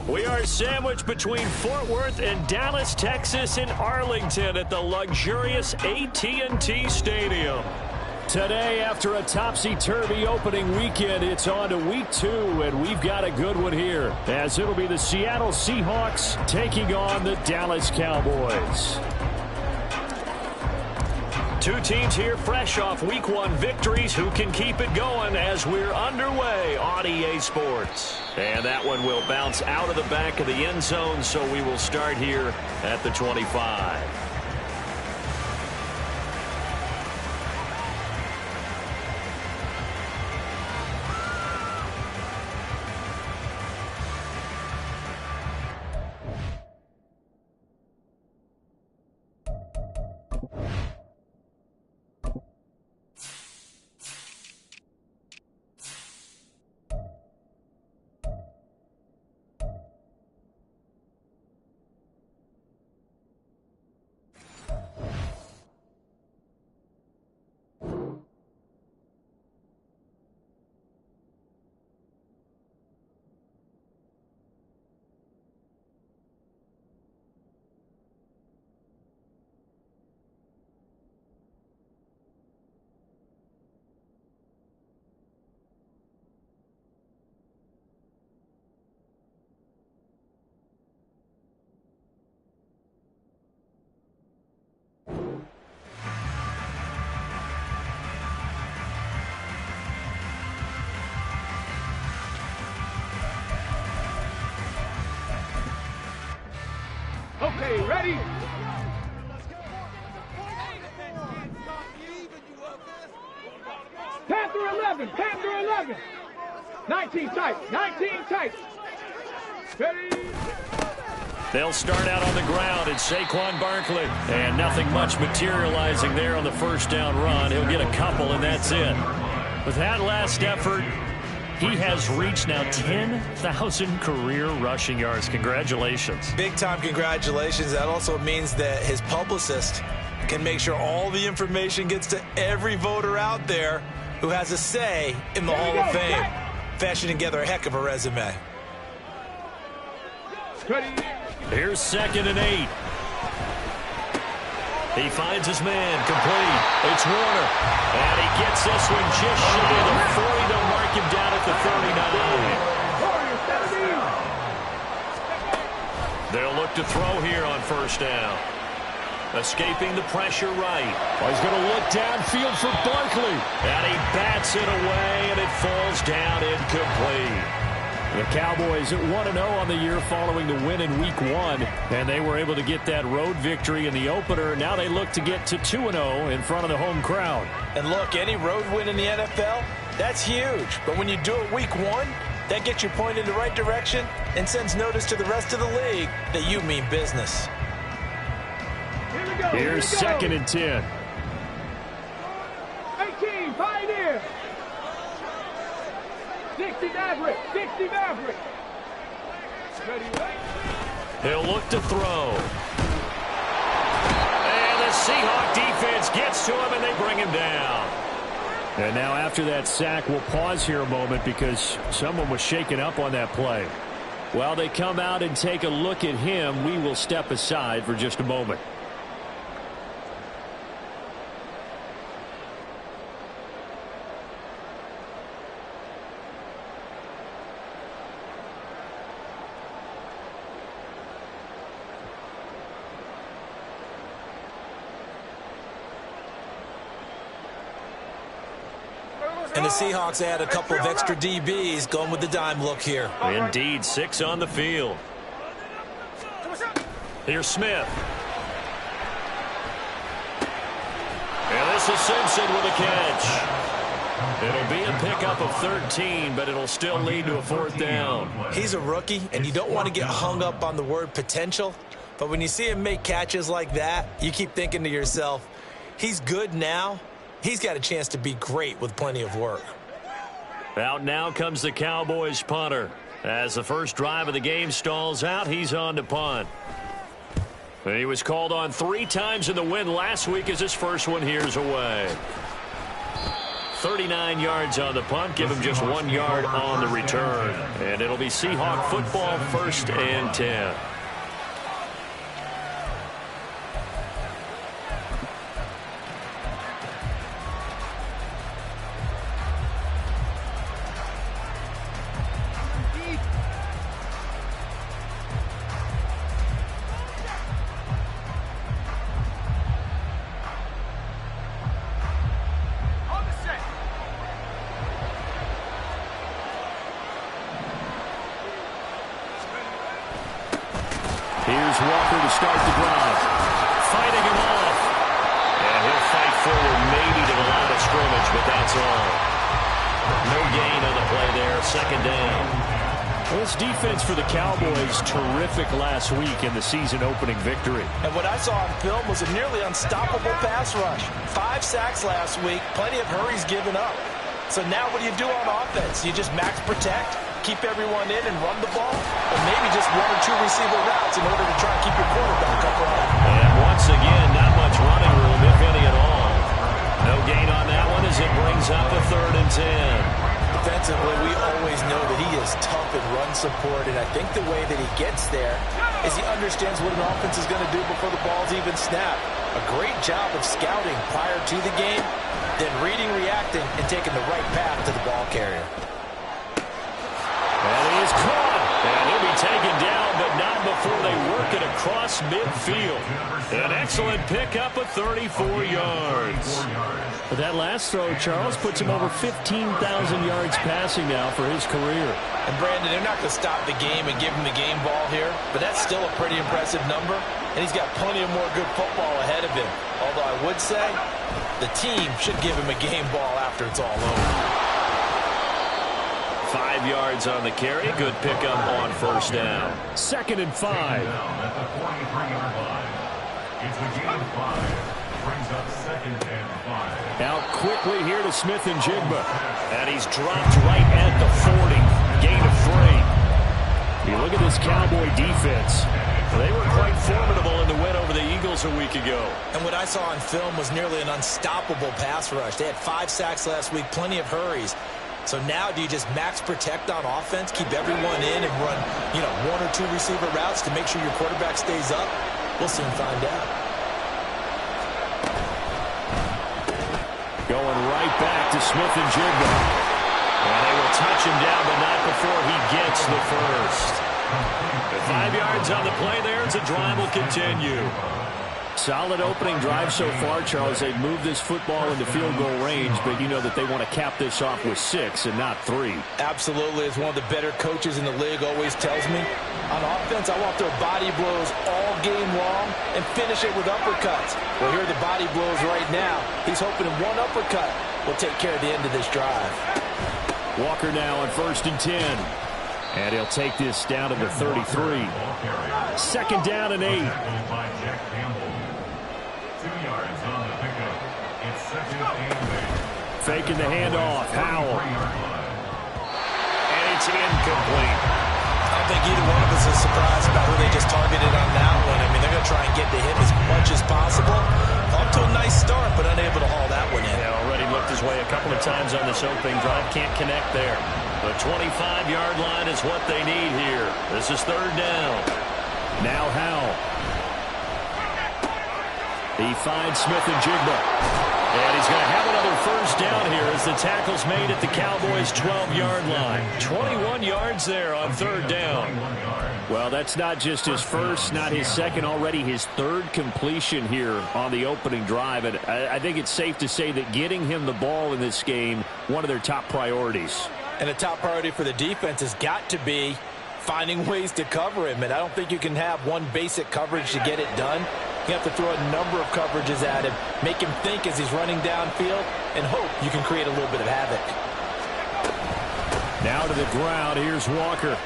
We are sandwiched between Fort Worth and Dallas, Texas in Arlington at the luxurious AT&T Stadium. Today, after a topsy-turvy opening weekend, it's on to week 2, and we've got a good one here, as it'll be the Seattle Seahawks taking on the Dallas Cowboys. Two teams here fresh off week 1 victories. Who can keep it going as we're underway on EA Sports? And that one will bounce out of the back of the end zone, so we will start here at the 25. Okay, ready? Panther 11, Panther 11. 19 tight, 19 tight. Ready? They'll start out on the ground. It's Saquon Barkley. And nothing much materializing there on the first down run. He'll get a couple, and that's it. With that last effort, he has reached now 10,000 career rushing yards. Congratulations. Big-time congratulations. That also means that his publicist can make sure all the information gets to every voter out there who has a say in the Hall of Fame. Fashioning together a heck of a resume. Here's 2nd and 8. He finds his man, complete. It's Warner. And he gets this one just shy of the 40. They'll mark him down at the 39. They'll look to throw here on first down. Escaping the pressure right. He's going to look downfield for Barkley. And he bats it away, and it falls down incomplete. The Cowboys at 1-0 on the year following the win in week 1, and they were able to get that road victory in the opener. Now they look to get to 2-0 in front of the home crowd. And look, any road win in the NFL, that's huge. But when you do it week 1, that gets you pointed in the right direction and sends notice to the rest of the league that you mean business. Here's 2nd and 10. 18, Pioneer. 60 Maverick, 60 Maverick. He'll look to throw. And the Seahawk defense gets to him, and they bring him down. And now after that sack, we'll pause here a moment because someone was shaken up on that play. While they come out and take a look at him, we will step aside for just a moment. And the Seahawks add a couple of extra DBs going with the dime look here. Indeed, 6 on the field. Here's Smith. And this is Simpson with a catch. It'll be a pickup of 13, but it'll still lead to a 4th down. He's a rookie, and you don't want to get hung up on the word potential. But when you see him make catches like that, you keep thinking to yourself, he's good now. He's got a chance to be great with plenty of work. Out now comes the Cowboys punter. As the first drive of the game stalls out, he's on to punt. He was called on 3 times in the win last week as his first one here's away. 39 yards on the punt. Give him just 1 yard on the return. And it'll be Seahawk football, 1st and 10. Here's Walker to start the drive. Fighting him off. And he'll fight forward maybe to the line of scrimmage, but that's all. No gain on the play there. 2nd down. Well, this defense for the Cowboys, terrific last week in the season-opening victory. And what I saw on film was a nearly unstoppable pass rush. 5 sacks last week, plenty of hurries given up. So now what do you do on offense? You just max protect, keep everyone in and run the ball, or maybe just 1 or 2 receiver routes in order to try and keep your quarterback upright. And once again, not much running room, if any at all. No gain on that one as it brings up a 3rd and 10. Defensively, we always know that he is tough in run support, and I think the way that he gets there is he understands what an offense is going to do before the ball's even snapped. A great job of scouting prior to the game, then reading, reacting, and taking the right path to the ball carrier. And he is caught. And he'll be taken down, but not before they work it across midfield. An excellent pickup of 34 yards. But that last throw, Charles, puts him over 15,000 yards passing now for his career. And Brandon, they're not going to stop the game and give him the game ball here, but that's still a pretty impressive number, and he's got plenty of more good football ahead of him. Although I would say the team should give him a game ball after it's all over. 5 yards on the carry. Good pickup on 1st down. 2nd and 5. Out quickly here to Smith and Jigba. And he's dropped right at the 40. Gain of 3. You look at this Cowboy defense. They were quite formidable in the win over the Eagles a week ago. And what I saw on film was nearly an unstoppable pass rush. They had 5 sacks last week, plenty of hurries. So now do you just max protect on offense, keep everyone in and run, 1 or 2 receiver routes to make sure your quarterback stays up? We'll soon find out. Going right back to Smith and Jigba. And they will touch him down, but not before he gets the first. 5 yards on the play there as the drive will continue. Solid opening drive so far, Charles. They've moved this football into field goal range, but you know that they want to cap this off with 6 and not 3. Absolutely. As one of the better coaches in the league always tells me, on offense, I want their body blows all game long and finish it with uppercuts. Well, here are the body blows right now. He's hoping in 1 uppercut will take care of the end of this drive. Walker now on 1st and 10. And he'll take this down to the 33. 2nd down and 8. Faking the handoff. Howell. And it's incomplete. I don't think either one of us is surprised about who they just targeted on that one. I mean, they're going to try and get to him as much as possible. Off to a nice start, but unable to haul that one in. Yeah, already looked his way a couple of times on this opening drive. Can't connect there. The 25-yard line is what they need here. This is 3rd down. Now Howell. He finds Smith and Jigba. And he's going to have another 1st down here as the tackle's made at the Cowboys' 12-yard line. 21 yards there on 3rd down. Well, that's not just his first, not his second, already his 3rd completion here on the opening drive. And I think it's safe to say that getting him the ball in this game, one of their top priorities. And a top priority for the defense has got to be finding ways to cover him. And I don't think you can have one basic coverage to get it done. You have to throw a number of coverages at him, make him think as he's running downfield, and hope you can create a little bit of havoc. Now to the ground, here's Walker.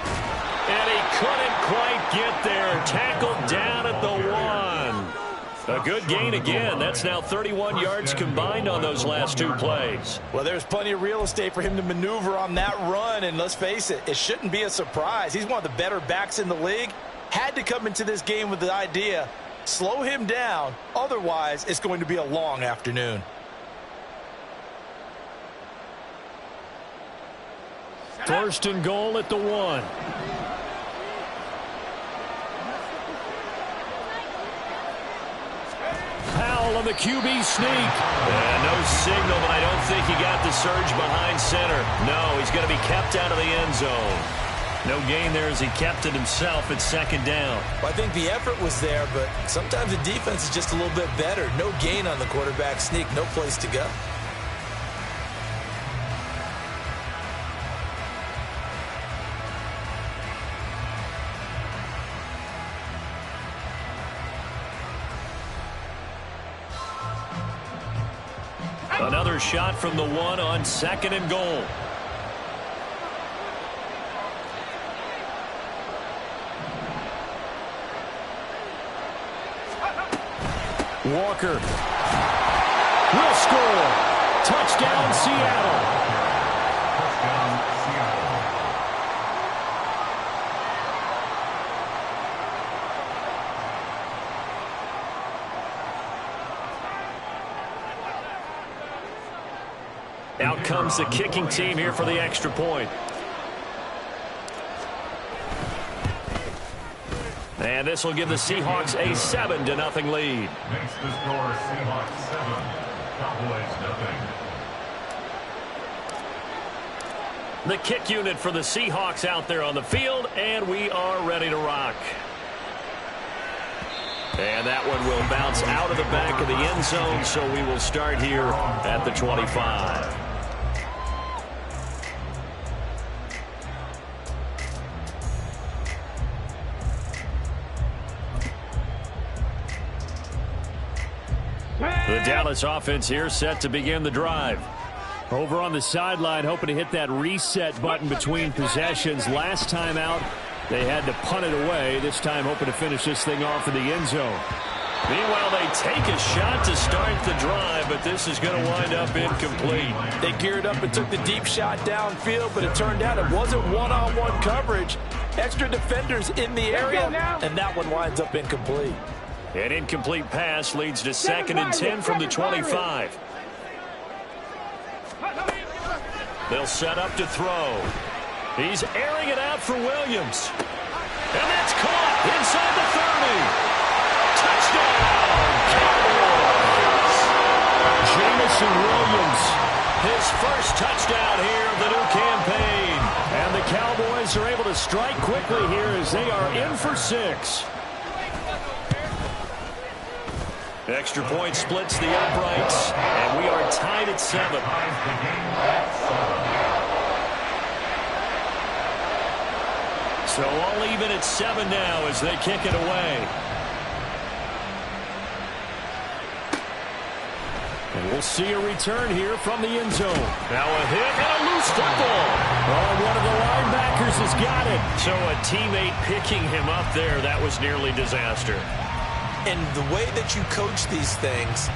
And he couldn't quite get there. Tackled down at the 1. A good gain again. That's now 31 yards combined on those last 2 plays. Well, there's plenty of real estate for him to maneuver on that run, and let's face it, it shouldn't be a surprise. He's one of the better backs in the league. Had to come into this game with the idea, slow him down, otherwise it's going to be a long afternoon. First and goal at the 1. Powell on the QB sneak. And no signal, but I don't think he got the surge behind center. No, he's going to be kept out of the end zone. No gain there as he kept it himself at second down. Well, I think the effort was there, but sometimes the defense is just a little bit better. No gain on the quarterback sneak, no place to go. Another shot from the 1 on second and goal. Walker will score. Touchdown, Seattle. Touchdown, Seattle. Out comes the kicking team here for the extra point. And this will give the Seahawks a 7-0 lead. Makes the score Seahawks 7, Cowboys 0. The kick unit for the Seahawks out there on the field, and we are ready to rock. And that one will bounce out of the back of the end zone, so we will start here at the 25. The Dallas offense here set to begin the drive. Over on the sideline, hoping to hit that reset button between possessions. Last time out, they had to punt it away. This time, hoping to finish this thing off in the end zone. Meanwhile, they take a shot to start the drive, but this is going to wind up incomplete. They geared up and took the deep shot downfield, but it turned out it wasn't one-on-one coverage. Extra defenders in the area, and that one winds up incomplete. An incomplete pass leads to 2nd and 10 from the 25. They'll set up to throw. He's airing it out for Williams. And that's caught inside the 30. Touchdown, Cowboys. Jameson Williams. His first touchdown here of the new campaign. And the Cowboys are able to strike quickly here as they are in for 6. Extra point splits the uprights, and we are tied at 7. So all even at 7 now as they kick it away. And we'll see a return here from the end zone. Now a hit and a loose football. Oh, one of the linebackers has got it. So a teammate picking him up there, that was nearly disaster. And the way that you coach these things,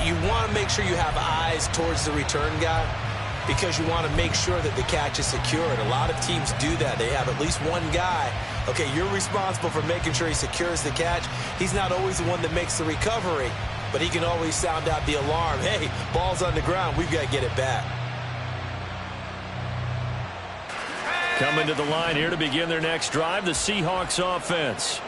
you want to make sure you have eyes towards the return guy because you want to make sure that the catch is secured. A lot of teams do that. They have at least one guy. Okay, you're responsible for making sure he secures the catch. He's not always the one that makes the recovery, but he can always sound out the alarm. Hey, ball's on the ground. We've got to get it back. Coming to the line here to begin their next drive, the Seahawks offense.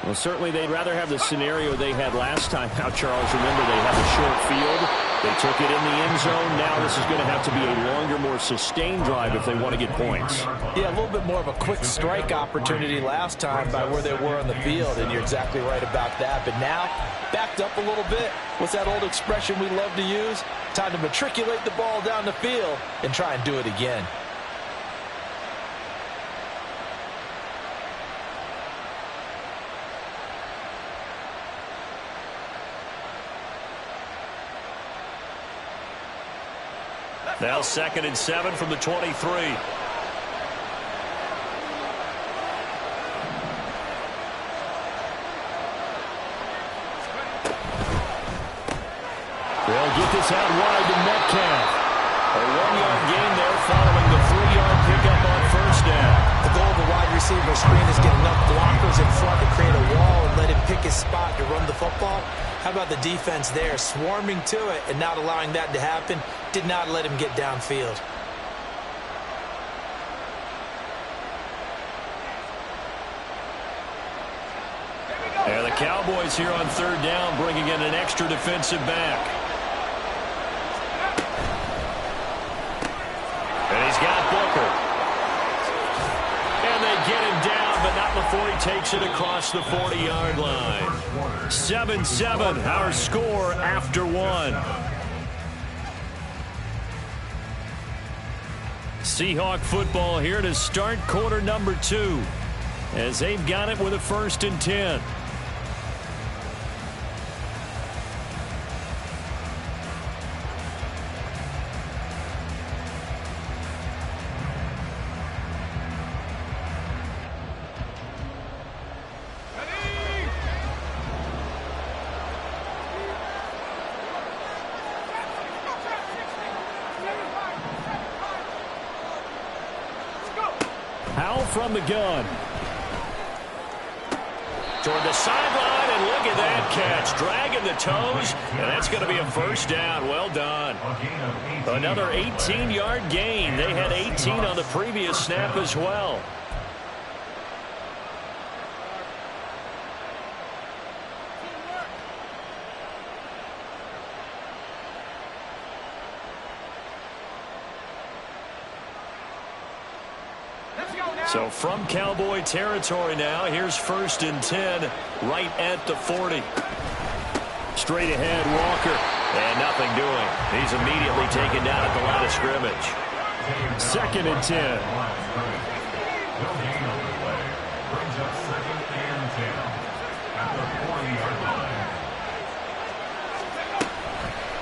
Well, certainly they'd rather have the scenario they had last time. Now, Charles, remember they had the short field. They took it in the end zone. Now this is going to have to be a longer, more sustained drive if they want to get points. Yeah, a little bit more of a quick strike opportunity last time by where they were on the field, and you're exactly right about that. But now, backed up a little bit. What's that old expression we love to use? Time to matriculate the ball down the field and try and do it again. Now 2nd and 7 from the 23. They'll get this out wide to Metcalf. A 1-yard gain there following the 3-yard pickup on first down. The goal of the wide receiver screen is get enough blockers in front to create a wall and let him pick his spot to run the football. How about the defense there, swarming to it and not allowing that to happen? Did not let him get downfield. Cowboys here on third down, bringing in an extra defensive back. And he's got Booker. And they get him down, but not before he takes it across the 40-yard line. 7-7, our score after one. Seahawk football here to start quarter number 2, as they've got it with a 1st and 10. From the gun. Toward the sideline, and look at that catch. Dragging the toes, and that's going to be a 1st down. Well done. Another 18-yard gain. They had 18 on the previous snap as well. So from Cowboy territory now, here's 1st and 10 right at the 40. Straight ahead, Walker. And nothing doing. He's immediately taken down at the line of scrimmage. 2nd and 10.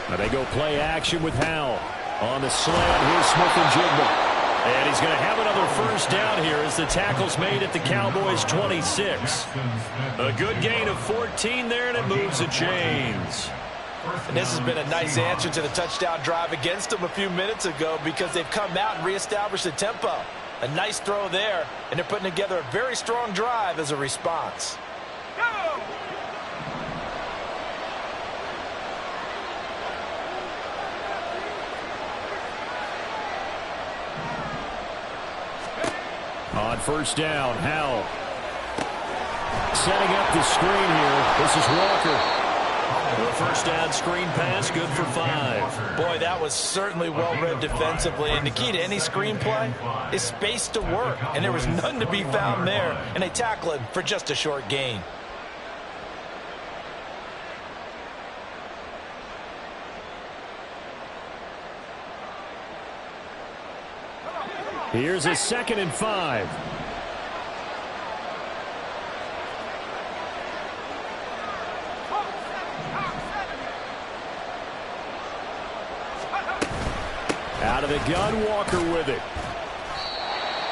Now they go play action with Howell. On the slant, here's Smith-Njigba. And he's going to have another 1st down here as the tackle's made at the Cowboys' 26. A good gain of 14 there, and it moves the chains. And this has been a nice answer to the touchdown drive against them a few minutes ago, because they've come out and reestablished the tempo. A nice throw there, and they're putting together a very strong drive as a response. Go! On 1st down, Howell. Setting up the screen here. This is Walker. The 1st down screen pass, good for 5. Boy, that was certainly well-read defensively. And the key to any screen play is space to work. And there was none to be found there. And they tackle him for just a short gain. Here's a 2nd and 5. Out of the gun, Walker with it.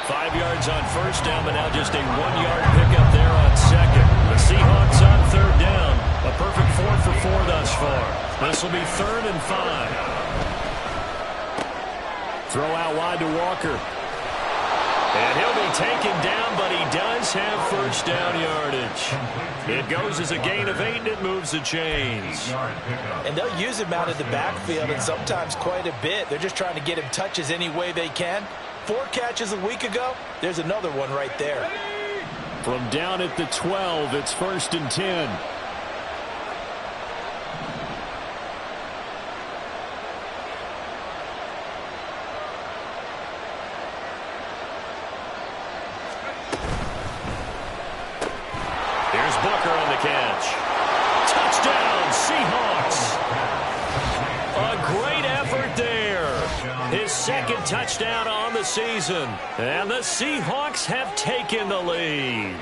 5 yards on 1st down, but now just a 1-yard pickup there on 2nd. The Seahawks on 3rd down. A perfect 4 for 4 thus far. This will be 3rd and 5. Throw out wide to Walker. And he'll be taken down, but he does have 1st down yardage. It goes as a gain of 8, and it moves the chains. And they'll use him out of the backfield, and sometimes quite a bit. They're just trying to get him touches any way they can. 4 catches a week ago. There's another one right there. From down at the 12, it's 1st and 10. Booker on the catch. Touchdown, Seahawks. A great effort there. His 2nd touchdown on the season. And the Seahawks have taken the lead.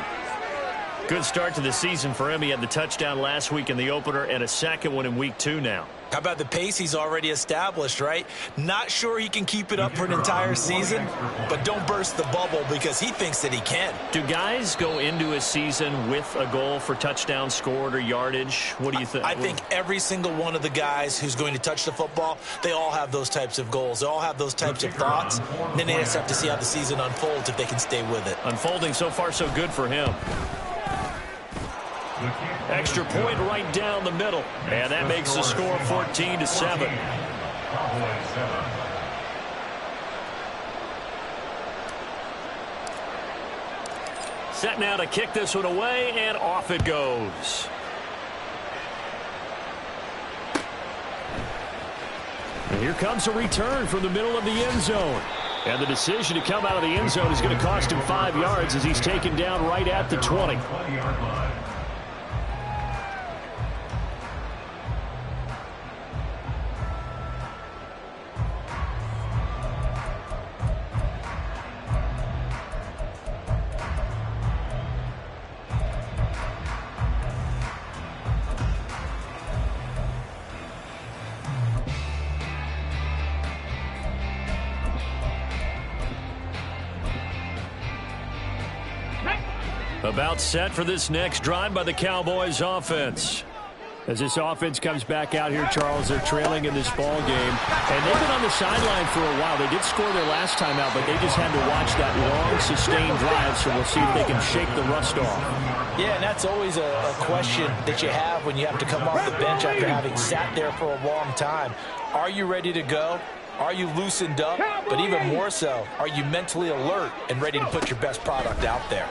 Good start to the season for him. He had the touchdown last week in the opener and a 2nd one in week 2 now. How about the pace he's already established, right? Not sure he can keep it up for an entire season, but don't burst the bubble because he thinks that he can. Do guys go into a season with a goal for touchdowns scored or yardage? What do you think? I think every single one of the guys who's going to touch the football, they all have those types of goals. They all have those types of thoughts. And then they just have to see how the season unfolds if they can stay with it. Unfolding so far so good for him. Extra point right down the middle. And that makes the score 14-7. Set now to kick this one away, and off it goes. And here comes a return from the middle of the end zone. And the decision to come out of the end zone is going to cost him 5 yards as he's taken down right at the 20. 20-yard line. About set for this next drive by the Cowboys offense. As this offense comes back out here, Charles, they're trailing in this ball game. And they've been on the sideline for a while. They did score their last time out, but they just had to watch that long, sustained drive, so we'll see if they can shake the rust off. Yeah, and that's always a question that you have when you have to come off the bench after having sat there for a long time. Are you ready to go? Are you loosened up? But even more so, are you mentally alert and ready to put your best product out there?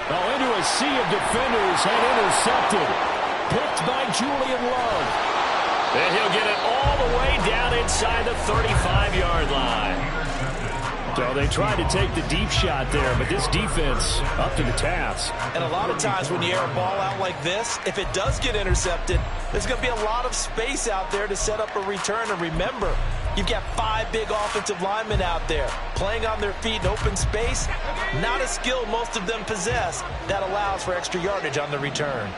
Oh, into a sea of defenders and intercepted. Picked by Julian Love. And he'll get it all the way down inside the 35-yard line. So they tried to take the deep shot there, but this defense up to the task. And a lot of times when you air a ball out like this, if it does get intercepted, there's going to be a lot of space out there to set up a return. And remember, you've got 5 big offensive linemen out there playing on their feet in open space. Not a skill most of them possess that allows for extra yardage on the return.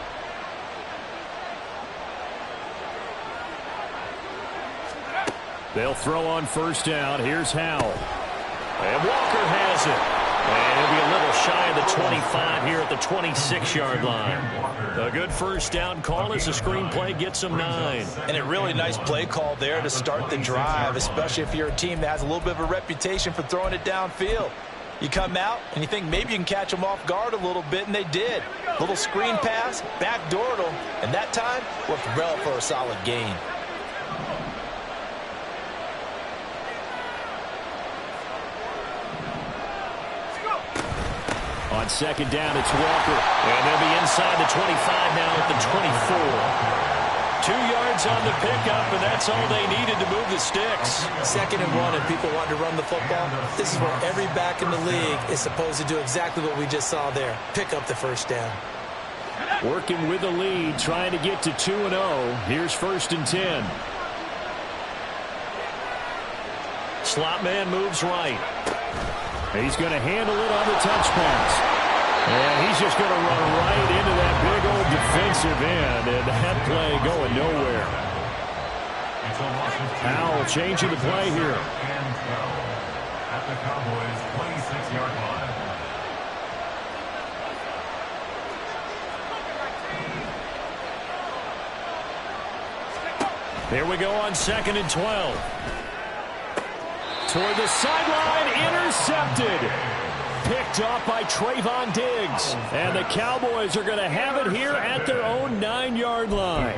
They'll throw on first down. Here's Howell. And Walker has it. And he'll be a little shy of the 25 here at the 26-yard line. A good first down call as the screenplay gets him 9. And a really nice play call there to start the drive, especially if you're a team that has a little bit of a reputation for throwing it downfield. You come out and you think maybe you can catch them off guard a little bit, and they did. Little screen pass, backdoored them, and that time worked well for a solid gain. On second down, it's Walker. And they'll be inside the 25 now at the 24. 2 yards on the pickup, and that's all they needed to move the sticks. 2nd and 1, and people want to run the football. This is where every back in the league is supposed to do exactly what we just saw there. Pick up the first down. Working with the lead, trying to get to 2-0. Here's 1st and 10. Slot man moves right. He's going to handle it on the touch pass. And he's just going to run right into that big old defensive end, and that play going nowhere. Howell changing the play here. And 12 at the Cowboys' 26-yard line. Here we go on 2nd and 12. Toward the sideline, intercepted. Picked off by Trayvon Diggs. And the Cowboys are going to have it here at their own 9-yard line.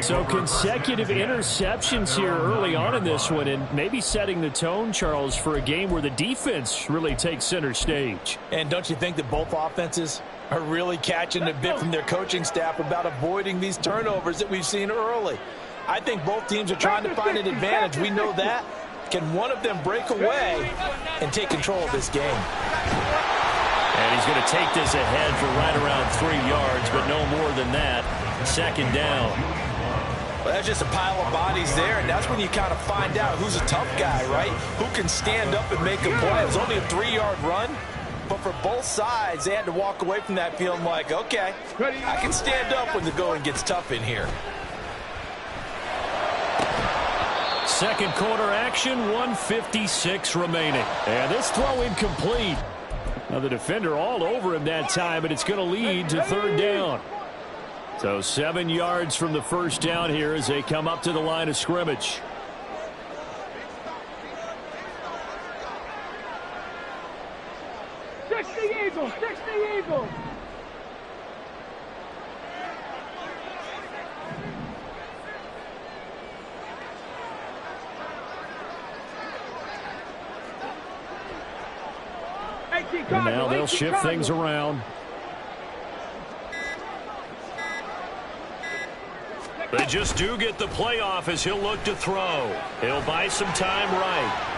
So consecutive interceptions here early on in this one, and maybe setting the tone, Charles, for a game where the defense really takes center stage. And don't you think that both offenses are really catching a bit from their coaching staff about avoiding these turnovers that we've seen early? I think both teams are trying to find an advantage. We know that. Can one of them break away and take control of this game? And he's going to take this ahead for right around 3 yards, but no more than that. 2nd down. Well, that's just a pile of bodies there, and that's when you kind of find out who's a tough guy, right? Who can stand up and make a play. It was only a 3-yard run, but for both sides, they had to walk away from that feeling like, okay, I can stand up when the going gets tough in here. Second quarter action, 1:56 remaining. And this throw incomplete. Now the defender all over him that time, but it's going to lead to 3rd down. So 7 yards from the first down here as they come up to the line of scrimmage. Fix the Eagles! Fix the Eagles! And now they'll shift things around. They just do get the playoff as he'll look to throw. He'll buy some time right.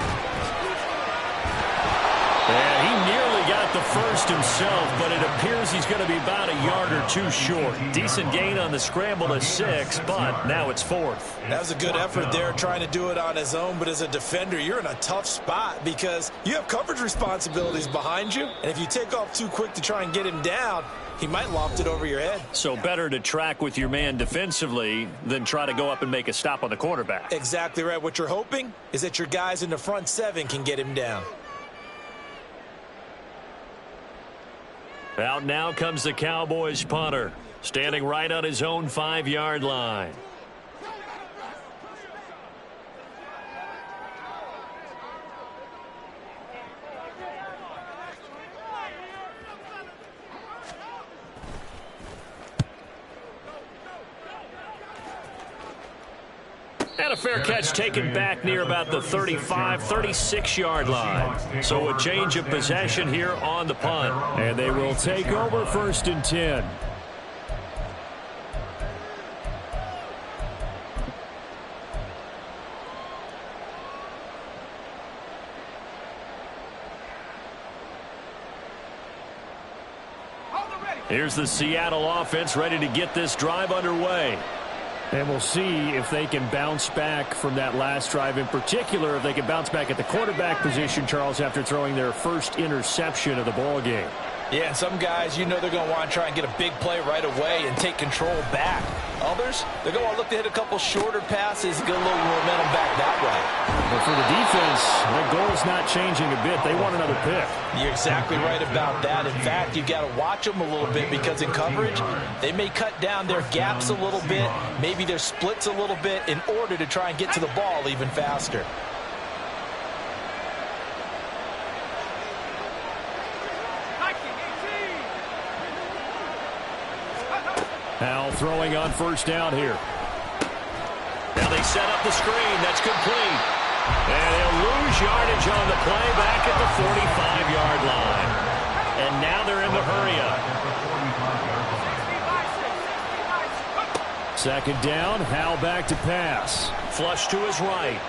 And he nearly got the first himself, but it appears he's going to be about a yard or two short. Decent gain on the scramble to 6, but now it's 4th. That was a good effort there, trying to do it on his own, but as a defender, you're in a tough spot because you have coverage responsibilities behind you, and if you take off too quick to try and get him down, he might loft it over your head. So better to track with your man defensively than try to go up and make a stop on the quarterback. Exactly right. What you're hoping is that your guys in the front 7 can get him down. Out now comes the Cowboys punter, standing right on his own 5-yard line. And a fair catch taken back near about the 35, 36-yard line. So a change of possession here on the punt. And they will take over 1st and 10. Here's the Seattle offense ready to get this drive underway. And we'll see if they can bounce back from that last drive, in particular if they can bounce back at the quarterback position, Charles, after throwing their first interception of the ball game. Yeah, and some guys, you know they're going to want to try and get a big play right away and take control back. Others, they're going to look to hit a couple shorter passes and get a little momentum back that way. But for the defense, their goal's not changing a bit. They want another pick. You're exactly right about that. In fact, you've got to watch them a little bit because in coverage, they may cut down their gaps a little bit, maybe their splits a little bit in order to try and get to the ball even faster. Now throwing on 1st down here. Now they set up the screen. That's complete. And they'll lose yardage on the play back at the 45-yard line. And now they're in the hurry-up. 2nd down, Hal back to pass. Flush to his right.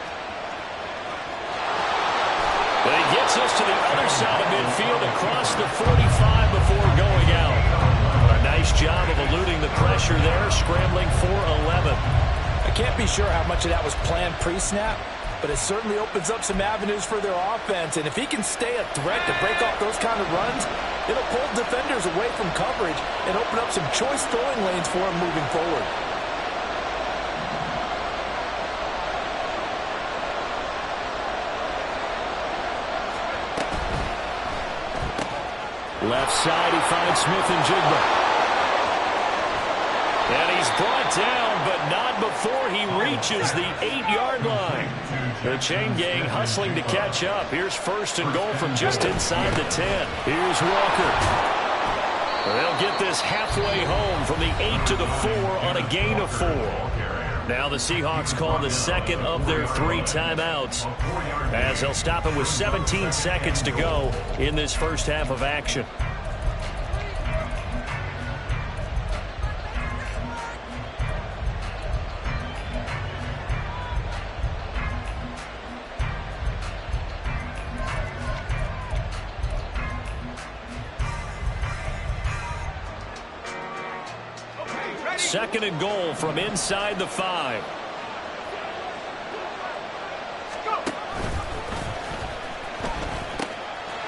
But he gets us to the other side of midfield across the 45 before going out. A nice job of eluding the pressure there, scrambling for 11. I can't be sure how much of that was planned pre-snap, but it certainly opens up some avenues for their offense. And if he can stay a threat to break off those kind of runs, it'll pull defenders away from coverage and open up some choice throwing lanes for him moving forward. Left side, he finds Smith-Njigba. And he's brought down, but not before he reaches the 8-yard line. The chain gang hustling to catch up. Here's 1st and goal from just inside the 10. Here's Walker. They'll get this halfway home from the 8 to the 4 on a gain of 4. Now the Seahawks call the 2nd of their 3 timeouts, as they'll stop it with 17 seconds to go in this first half of action. Second and goal from inside the 5.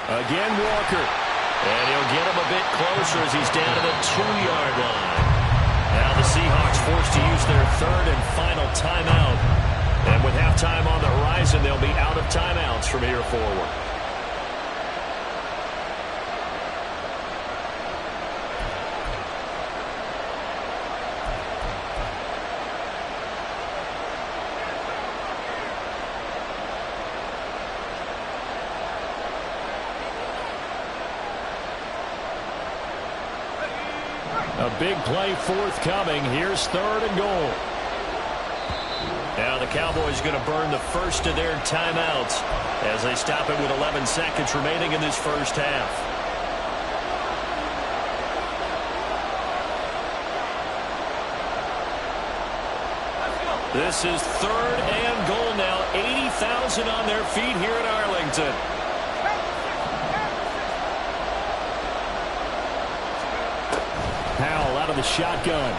Again, Walker. And he'll get him a bit closer as he's down to the 2-yard line. Now the Seahawks forced to use their 3rd and final timeout. And with halftime on the horizon, they'll be out of timeouts from here forward. A big play forthcoming. Here's 3rd and goal. Now the the Cowboys going to burn the first of their timeouts as they stop it with 11 seconds remaining in this first half. This is 3rd and goal now. 80,000 on their feet here in Arlington. Powell out of the shotgun.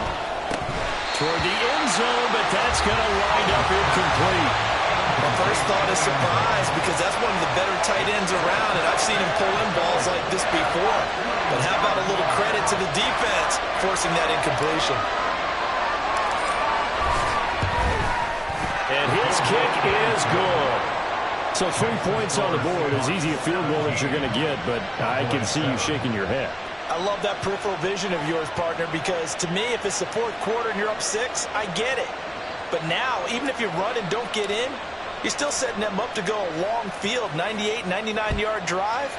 Toward the end zone, but that's going to wind up incomplete. My first thought is surprise, because that's one of the better tight ends around, and I've seen him pull in balls like this before. But how about a little credit to the defense forcing that incompletion? And his kick is good. So 3 points on the board, as easy a field goal as you're going to get, but I can see you shaking your head. I love that peripheral vision of yours, partner, because to me, if it's the 4th quarter and you're up 6, I get it. But now, even if you run and don't get in, you're still setting them up to go a long field, 98, 99-yard drive.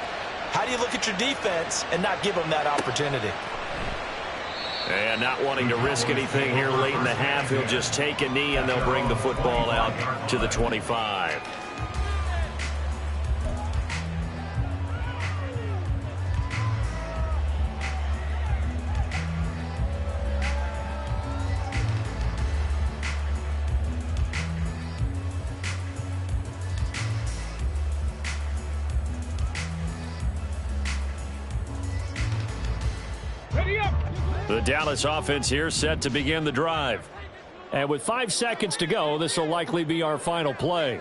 How do you look at your defense and not give them that opportunity? And not wanting to risk anything here late in the half, he'll just take a knee and they'll bring the football out to the 25. The Dallas offense here set to begin the drive. And with 5 seconds to go, this will likely be our final play.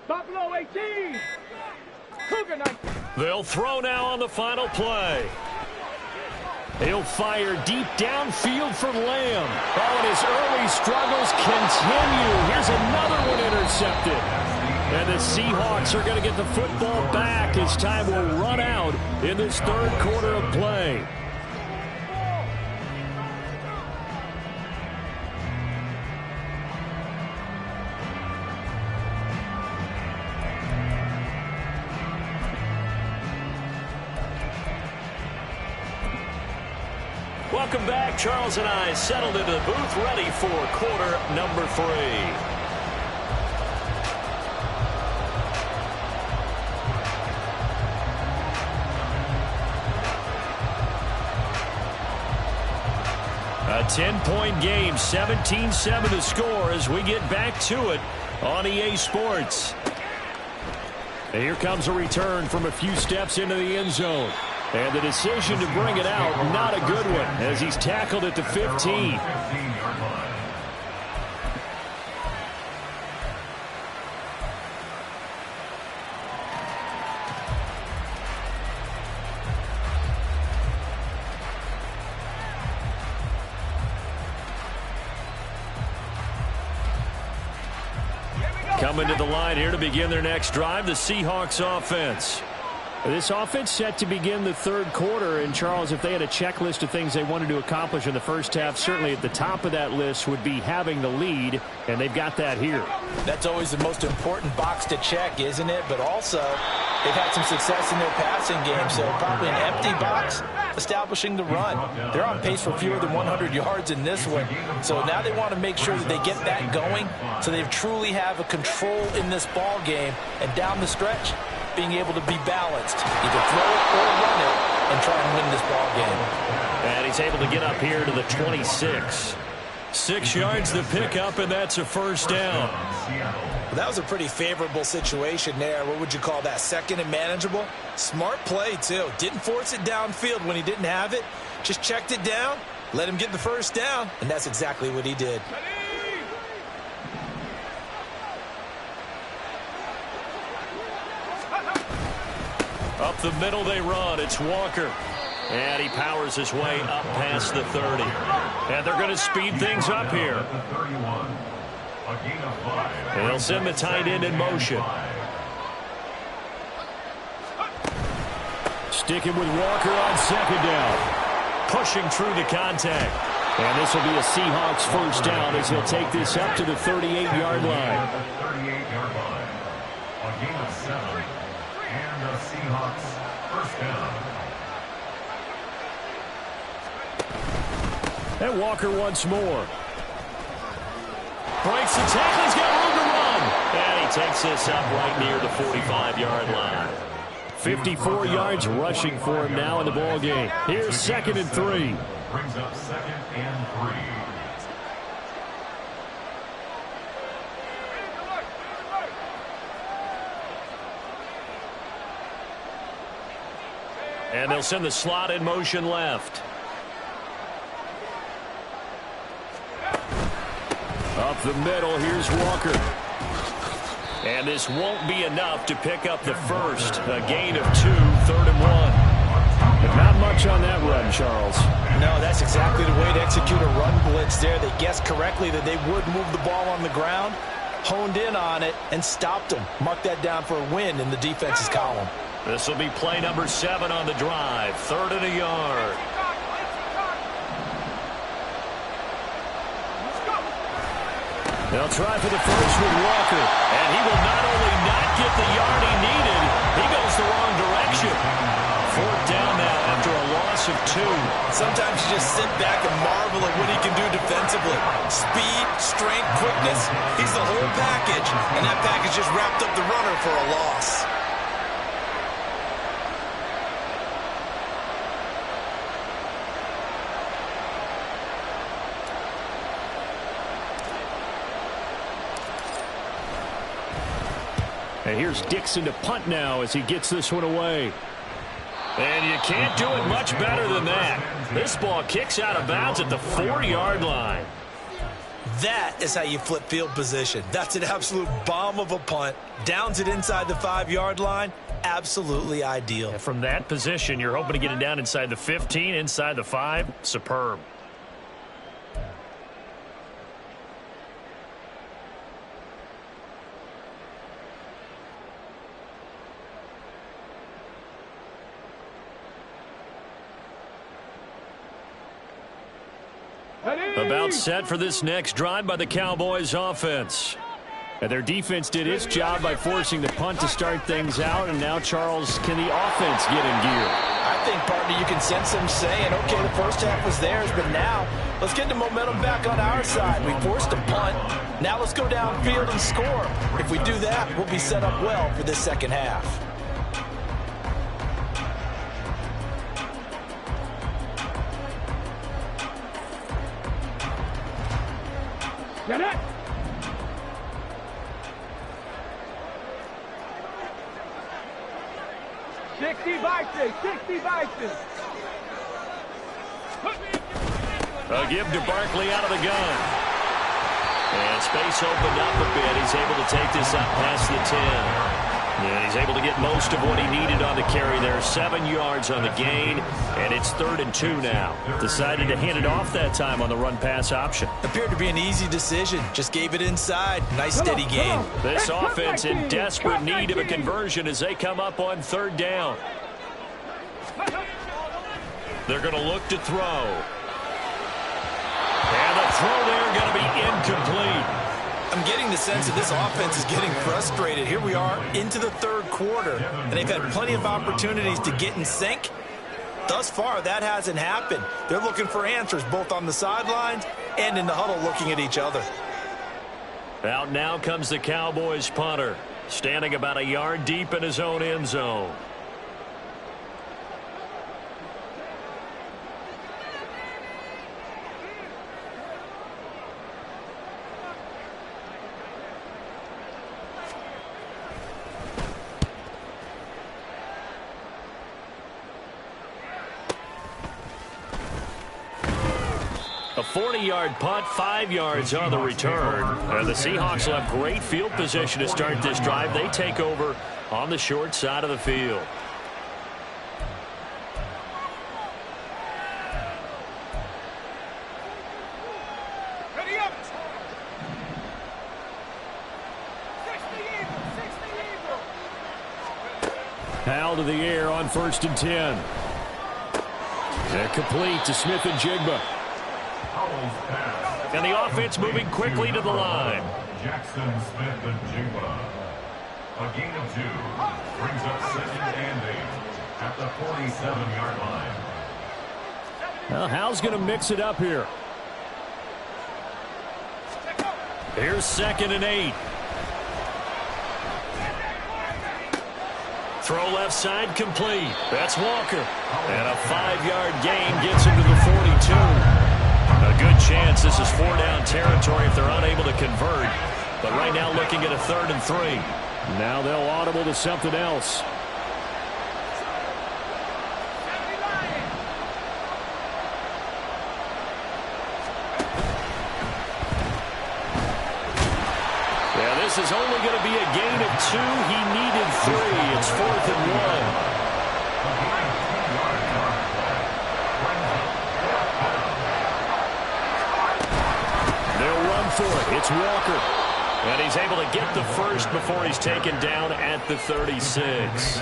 Buffalo 18. Cougar 19. They'll throw now on the final play. He'll fire deep downfield for Lamb. Oh, and his early struggles continue. Here's another one intercepted. And the Seahawks are going to get the football back as time will run out in this 3rd quarter of play. Welcome back. Charles and I settled into the booth, ready for quarter number 3. A 10-point game, 17-7 to score as we get back to it on EA Sports. And here comes a return from a few steps into the end zone. And the decision to bring it out, not a good one, as he's tackled at the 15. Coming to the line here to begin their next drive, the Seahawks offense. This offense set to begin the 3rd quarter, and Charles, if they had a checklist of things they wanted to accomplish in the first half, certainly at the top of that list would be having the lead, and they've got that here. That's always the most important box to check, isn't it? But also, they've had some success in their passing game, so probably an empty box establishing the run. They're on pace for fewer than 100 yards in this one, so now they want to make sure that they get that going so they truly have a control in this ball game, and down the stretch, being able to be balanced, either throw it or run it, and try and win this ball game. And he's able to get up here to the 26. 6 yards to pick up, and that's a first down. Well, that was a pretty favorable situation there. What would you call that? 2nd and manageable? Smart play, too. Didn't force it downfield when he didn't have it. Just checked it down, let him get the first down, and that's exactly what he did. Up the middle they run. It's Walker. And he powers his way up past the 30. And they're going to speed things up here. And they'll send the tight end in motion. Sticking with Walker on 2nd down. Pushing through the contact. And this will be a Seahawks first down as he'll take this up to the 38-yard line. 38-yard line. A gain of 7. And the Seahawks first down. And Walker once more. takes this up right near the 45-yard line. 54 yards rushing for him now in the ball game. Here's 2nd and 3. Brings up 2nd and 3. And they'll send the slot in motion left. Up the middle, here's Walker. And this won't be enough to pick up the first. A gain of 2, 3rd and 1. But not much on that run, Charles. No, that's exactly the way to execute a run blitz there. They guessed correctly that they would move the ball on the ground, honed in on it, and stopped them. Mark that down for a win in the defense's column. This will be play number 7 on the drive. 3rd and a yard. They'll try for the first with Walker. And he will not only not get the yard he needed, he goes the wrong direction. 4th down now after a loss of 2. Sometimes you just sit back and marvel at what he can do defensively. Speed, strength, quickness, he's the whole package. And that package just wrapped up the runner for a loss. And here's Dixon to punt now as he gets this one away. And you can't do it much better than that. This ball kicks out of bounds at the 4-yard line. That is how you flip field position. That's an absolute bomb of a punt. Downs it inside the 5-yard line. Absolutely ideal. And from that position, you're hoping to get it down inside the 15, inside the 5. Superb. About set for this next drive by the Cowboys offense. And their defense did its job by forcing the punt to start things out. And now, Charles, can the offense get in gear? I think, partner, you can sense them saying, okay, the first half was theirs, but now let's get the momentum back on our side. We forced a punt. Now let's go downfield and score. If we do that, we'll be set up well for this second half. Get it! A give to Barkley out of the gun. And space opened up a bit. He's able to take this up past the 10. And he's able to get most of what he needed on the carry there. 7 yards on the gain, and it's 3rd and 2 now. Decided to hand it off that time on the run-pass option. Appeared to be an easy decision. Just gave it inside. Nice steady gain. This offense in desperate need of a conversion as they come up on 3rd down. They're going to look to throw. And the throw there going to be incomplete. I'm getting the sense that this offense is getting frustrated. Here we are into the 3rd quarter, and they've had plenty of opportunities to get in sync. Thus far, that hasn't happened. They're looking for answers both on the sidelines and in the huddle looking at each other. Out now comes the Cowboys punter, standing about a yard deep in his own end zone. A 40-yard punt, 5 yards on the return. And the Seahawks will have great field position to start this drive. They take over on the short side of the field. Powell to the air on 1st and 10. They're complete to Smith and Jigba. And the offense moving quickly to the line. Jackson Smith and Jigba. A gain of 2 brings up 2nd and 8 at the 47-yard line. Well, Hal's going to mix it up here. Here's 2nd and 8. Throw left side complete. That's Walker. And a 5-yard gain gets him to the 42. A good chance this is 4-down territory if they're unable to convert. But right now looking at a 3rd and 3. Now they'll audible to something else. This is only going to be a gain of 2. He needed 3. It's 4th and 1. They'll run for it. It's Walker. And he's able to get the first before he's taken down at the 36.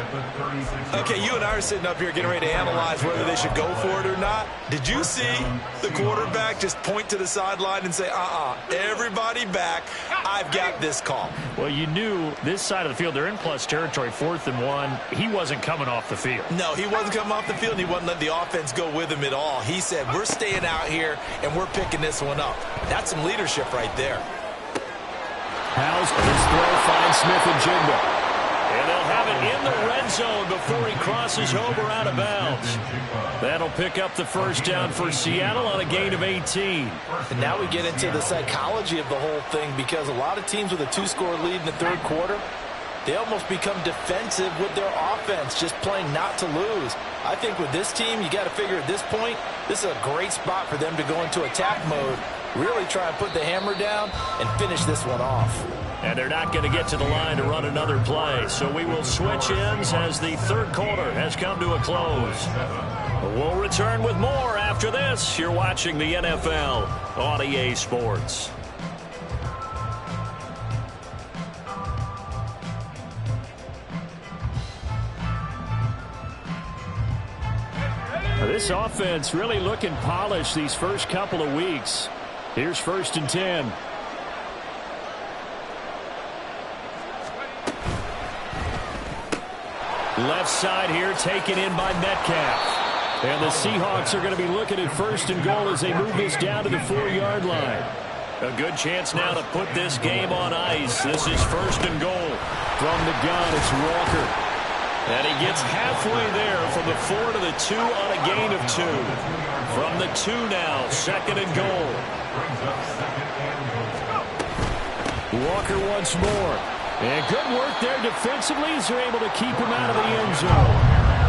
Okay, you and I are sitting up here getting ready to analyze whether they should go for it or not. Did you see the quarterback just point to the sideline and say, everybody back, I've got this call? Well, you knew this side of the field, they're in plus territory, 4th and 1. He wasn't coming off the field. No, he wasn't coming off the field, and he wasn't letting the offense go with him at all. He said, we're staying out here, and we're picking this one up. That's some leadership right there. Howes, his throw finds Smith-Njigba. And they'll have it in the red zone before he crosses over out of bounds. That'll pick up the first down for Seattle on a gain of 18. And now we get into the psychology of the whole thing, because a lot of teams with a 2-score lead in the 3rd quarter, they almost become defensive with their offense, just playing not to lose. I think with this team, you got to figure at this point, this is a great spot for them to go into attack mode, really try and put the hammer down and finish this one off. And they're not going to get to the line to run another play. So we will switch ends as the 3rd quarter has come to a close. We'll return with more after this. You're watching the NFL on EA Sports. This offense really looking polished these first couple of weeks. Here's 1st and 10. Left side here taken in by Metcalf. And the Seahawks are going to be looking at 1st and goal as they move this down to the 4-yard line. A good chance now to put this game on ice. This is 1st and goal. From the gun, it's Walker. And he gets halfway there from the 4 to the 2 on a gain of 2. From the 2 now, 2nd and goal. Walker once more. And good work there defensively as they're able to keep him out of the end zone.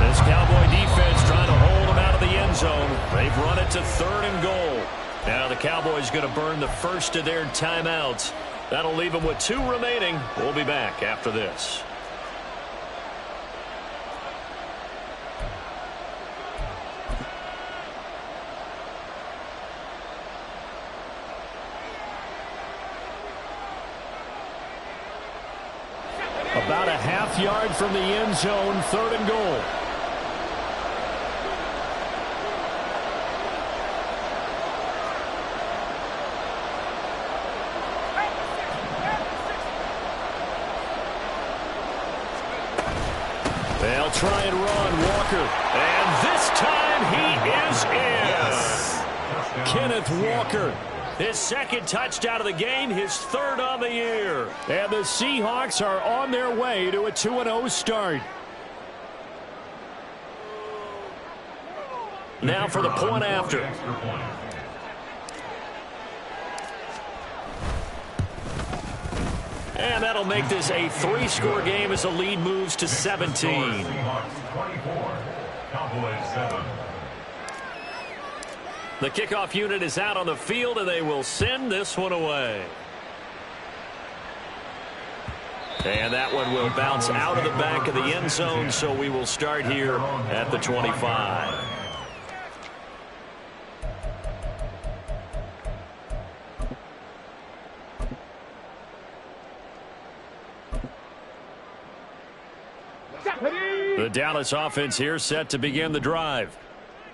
This Cowboy defense trying to hold him out of the end zone. They've run it to 3rd and goal. Now the Cowboys going to burn the first of their timeouts. That'll leave them with 2 remaining. We'll be back after this. About a half-yard from the end zone, 3rd and goal. They'll try and run, Walker. And this time he is in. Yes. Kenneth Walker. His 2nd touchdown of the game, his 3rd on the year. And the Seahawks are on their way to a 2-0 start. Now for the point after. And that'll make this a 3-score game as the lead moves to 17. 24, Cowboys 7. The kickoff unit is out on the field, and they will send this one away. And that one will bounce out of the back of the end zone, so we will start here at the 25. The Dallas offense here set to begin the drive.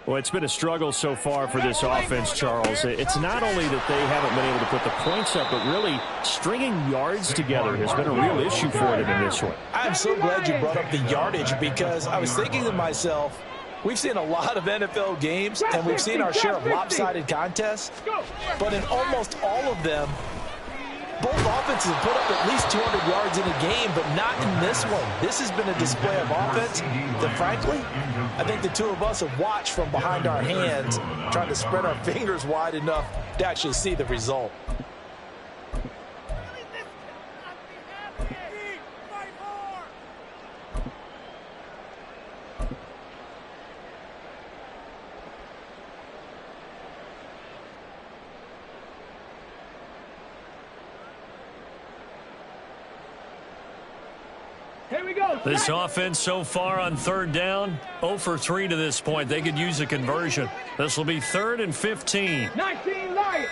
Well, it's been a struggle so far for this offense, Charles. It's not only that they haven't been able to put the points up, but really stringing yards together has been a real issue for them in this one. I'm so glad you brought up the yardage, because I was thinking to myself, we've seen a lot of NFL games, and we've seen our share of lopsided contests, but in almost all of them, both offenses offenses have put up at least 200 yards in a game, but not in this one. This has been a display of offense that, frankly, I think the two of us have watched from behind our hands, trying to spread our fingers wide enough to actually see the result. Here we go. This offense so far on third down, 0 for 3 to this point. They could use a conversion. This will be 3rd and 15. 19 Lions.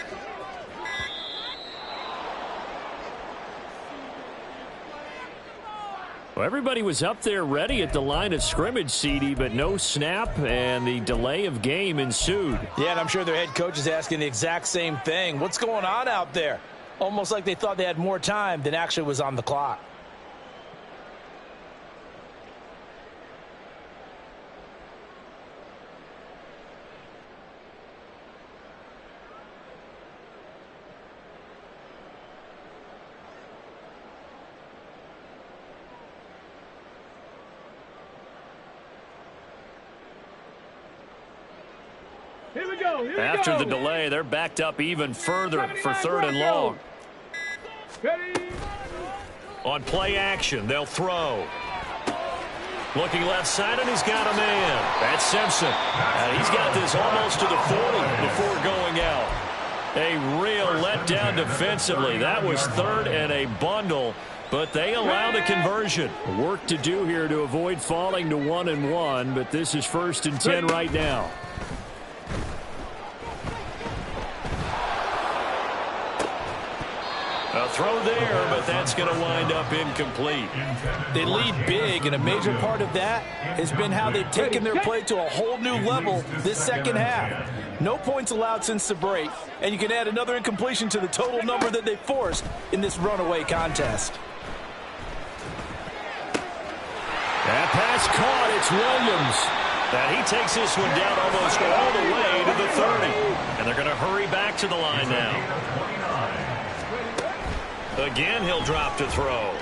Well, everybody was up there ready at the line of scrimmage, CD, but no snap, and the delay of game ensued. Yeah, and I'm sure their head coach is asking the exact same thing. What's going on out there? Almost like they thought they had more time than actually was on the clock. Here we go. After the delay, they're backed up even further for 3rd and long. Ready. On play action, they'll throw. Looking left side, and he's got a man. That's Simpson. And he's got this almost to the 40 before going out. A real letdown defensively. That was 3rd and a bundle, but they allow the conversion. Work to do here to avoid falling to 1-1, but this is 1st and 10 right now. A throw there, but that's going to wind up incomplete. They lead big, and a major part of that has been how they've taken their play to a whole new level this second half. No points allowed since the break, and you can add another incompletion to the total number that they forced in this runaway contest. That pass caught. It's Williams. And he takes this one down almost all the way to the 30. And they're going to hurry back to the line now. Again, he'll drop to throw.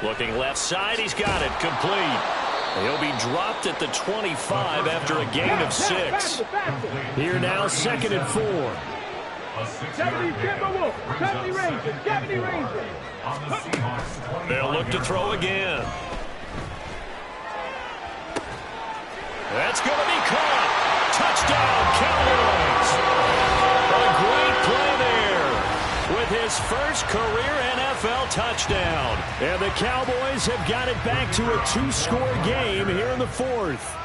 Looking left side, he's got it, complete. He'll be dropped at the 25 after a gain of 6. Here now, 2nd and 4. 70 Timberwolves. 70 Rangers. 70 Rangers. They'll look to throw again. That's going to be caught. Touchdown, Cowboys. A great play there with his first career NFL touchdown. And the Cowboys have got it back to a 2-score game here in the 4th.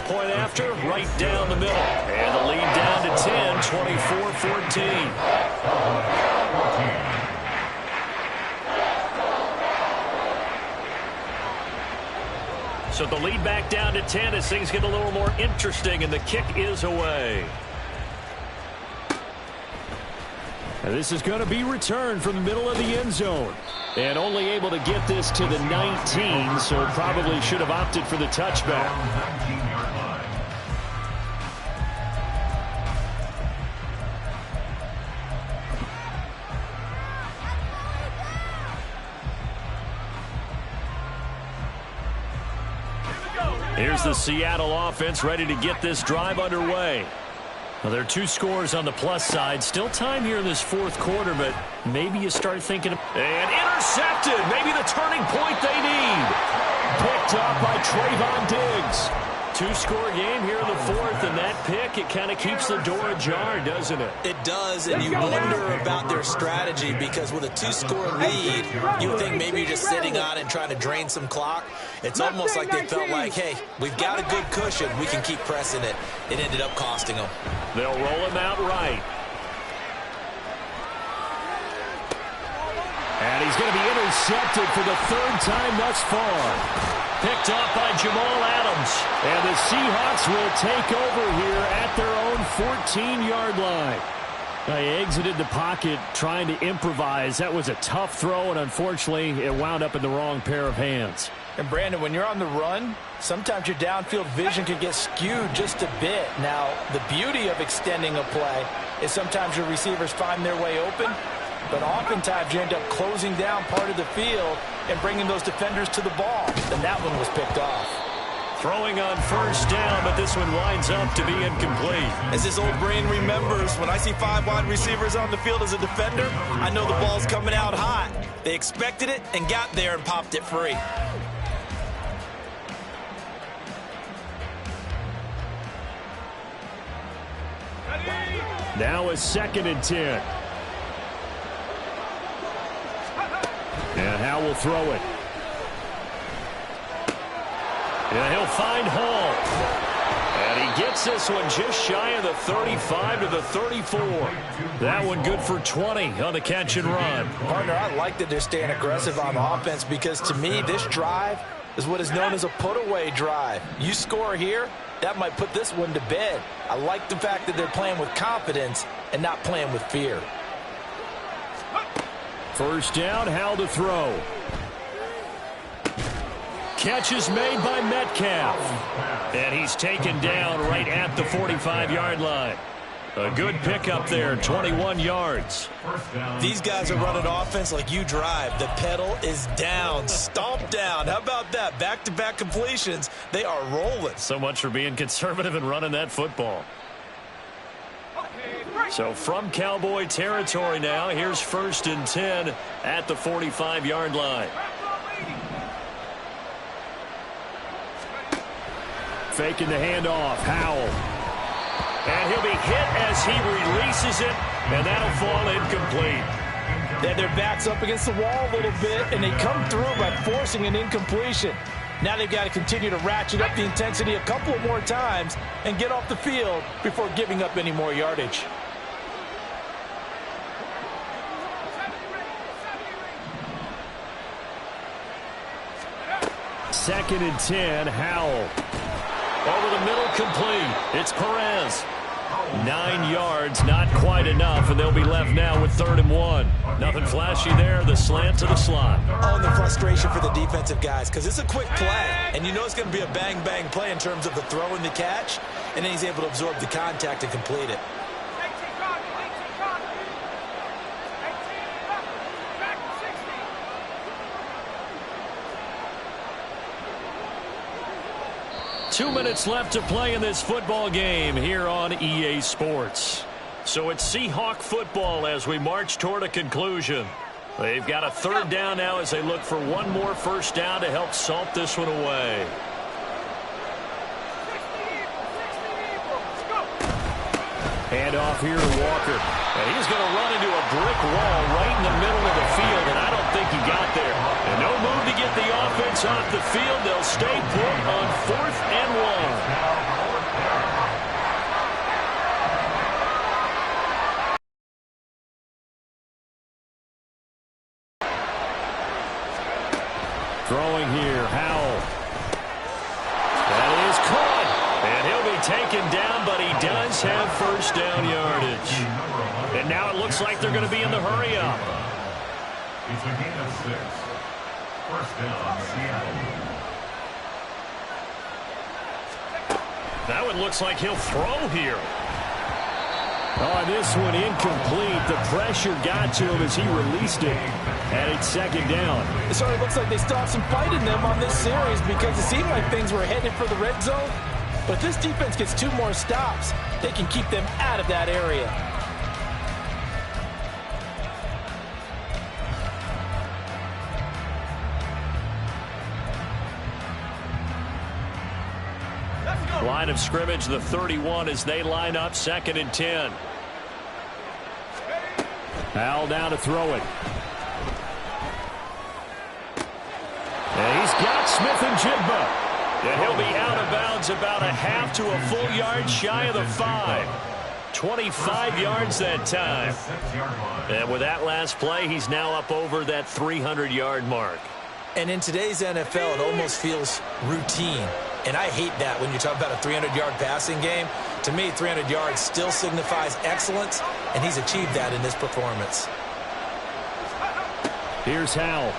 Point after, right down the middle. And the lead down to 10, 24-14. So the lead back down to 10 as things get a little more interesting, and the kick is away. And this is going to be returned from the middle of the end zone. And only able to get this to the 19, so probably should have opted for the touchback. Here's the Seattle offense ready to get this drive underway. Well, there are 2 scores on the plus side. Still time here in this 4th quarter, but maybe you start thinking. And intercepted. Maybe the turning point they need. Picked up by Trayvon Diggs. 2-score game here in the 4th, and that pick, it kind of keeps the door ajar, doesn't it? It does, and you wonder about their strategy, because with a 2-score lead, you would think maybe you're just sitting on it and trying to drain some clock. It's almost like they felt like, hey, we've got a good cushion. We can keep pressing it. It ended up costing them. They'll roll him out right. And he's going to be intercepted for the 3rd time thus far. Picked up by Jamal Adams. And the Seahawks will take over here at their own 14-yard line. He exited the pocket trying to improvise. That was a tough throw, and unfortunately, it wound up in the wrong pair of hands. And Brandon, when you're on the run, sometimes your downfield vision can get skewed just a bit. Now, the beauty of extending a play is sometimes your receivers find their way open, but oftentimes you end up closing down part of the field and bringing those defenders to the ball. And that one was picked off. Throwing on first down, but this one winds up to be incomplete. As this old brain remembers, when I see 5 wide receivers on the field as a defender, I know the ball's coming out hot. They expected it and got there and popped it free. Now a 2nd and 10. And Howell will throw it. Yeah, he'll find Hall. And he gets this one just shy of the 35 to the 34. That one good for 20 on the catch and run. Partner, I like that they're staying aggressive on offense because to me, this drive is what is known as a put-away drive. You score here, that might put this one to bed. I like the fact that they're playing with confidence and not playing with fear. First down, Howell to throw. Catch is made by Metcalf. And he's taken down right at the 45-yard line. A good pickup there, 21 yards. These guys are running offense like you drive. The pedal is down, stomped down. How about that? Back-to-back completions. They are rolling. So much for being conservative and running that football. So from Cowboy territory now, here's 1st and 10 at the 45-yard line. Faking the handoff, Howell. And he'll be hit as he releases it, and that'll fall incomplete. They had their backs up against the wall a little bit, and they come through by forcing an incompletion. Now they've got to continue to ratchet up the intensity a couple of more times and get off the field before giving up any more yardage. Second and 10, Howell. Over the middle, complete. It's Perez. 9 yards, not quite enough, and they'll be left now with 3rd and 1. Nothing flashy there, the slant to the slot. Oh, and the frustration for the defensive guys, because it's a quick play, and you know it's going to be a bang-bang play in terms of the throw and the catch, and then he's able to absorb the contact and complete it. 2 minutes left to play in this football game here on EA Sports. So it's Seahawk football as we march toward a conclusion. They've got a 3rd down now as they look for one more first down to help salt this one away. Handoff here to Walker. And he's going to run into a brick wall right in the middle of the field, and I don't think he got there. And no move to get the offense off the field. They'll stay put on 4th and 1. Throwing here, Howell. That is caught. And he'll be taken down, but he does have first down yardage. And now it looks like they're going to be in the hurry-up. It's a gain of 6. First down, Seattle. That one looks like he'll throw here. Oh, this one incomplete. The pressure got to him as he released it. And it's 2nd down. It sort of looks like they still have some fight in them on this series because it seemed like things were headed for the red zone. But if this defense gets 2 more stops, they can keep them out of that area. Line of scrimmage, the 31 as they line up 2nd and 10. Howell down to throw it. And he's got Smith and Jigba. And he'll be out of bounds about a half to a full yard shy of the 5. 25 yards that time. And with that last play, he's now up over that 300-yard mark. And in today's NFL, it almost feels routine. And I hate that when you talk about a 300-yard passing game. To me, 300 yards still signifies excellence, and he's achieved that in this performance. Here's Howell.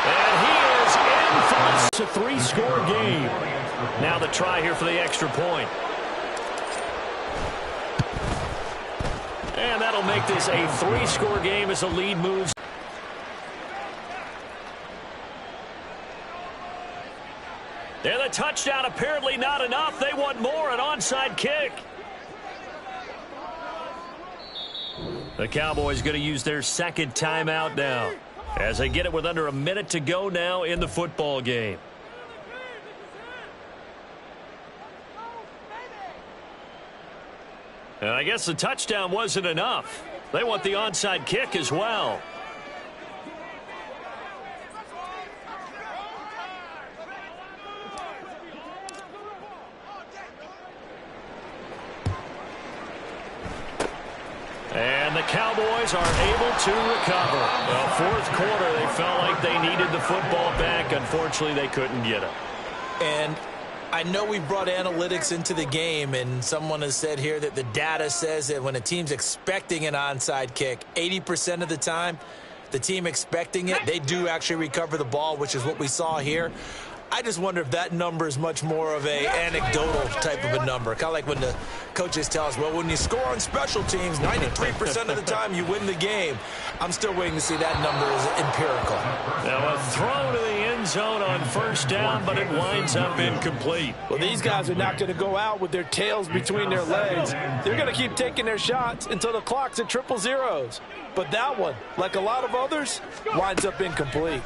And he is in for a 3-score game. Now the try here for the extra point. And that'll make this a 3-score game as the lead moves. And the touchdown apparently not enough. They want more, an onside kick. The Cowboys going to use their second timeout now as they get it with under a minute to go now in the football game. And I guess the touchdown wasn't enough. They want the onside kick as well. And the Cowboys are able to recover. Well, fourth quarter, they felt like they needed the football back. Unfortunately, they couldn't get it. And I know we brought analytics into the game, and someone has said here that the data says that when a team's expecting an onside kick, 80% of the time, the team expecting it, they do actually recover the ball, which is what we saw here. I just wonder if that number is much more of a anecdotal type of a number. Kind of like when the coaches tell us, well, when you score on special teams, 93% of the time you win the game. I'm still waiting to see that number is empirical. Now a throw to the end zone on first down, but it winds up incomplete. Well, these guys are not going to go out with their tails between their legs. They're going to keep taking their shots until the clock's at 000. But that one, like a lot of others, winds up incomplete.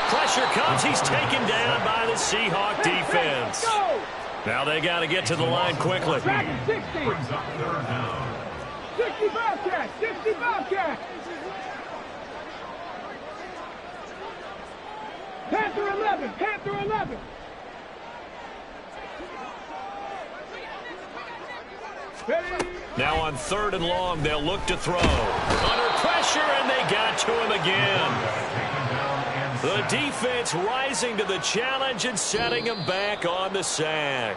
Pressure comes. He's taken down by the Seahawk defense. Now they got to get to the line quickly. 65 catch. 65 catch. Panther 11. Panther 11. Now on 3rd and long, they'll look to throw. Under pressure, and they got to him again. The defense rising to the challenge and setting him back on the sack.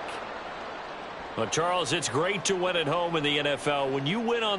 Well, Charles, it's great to win at home in the NFL. When you win on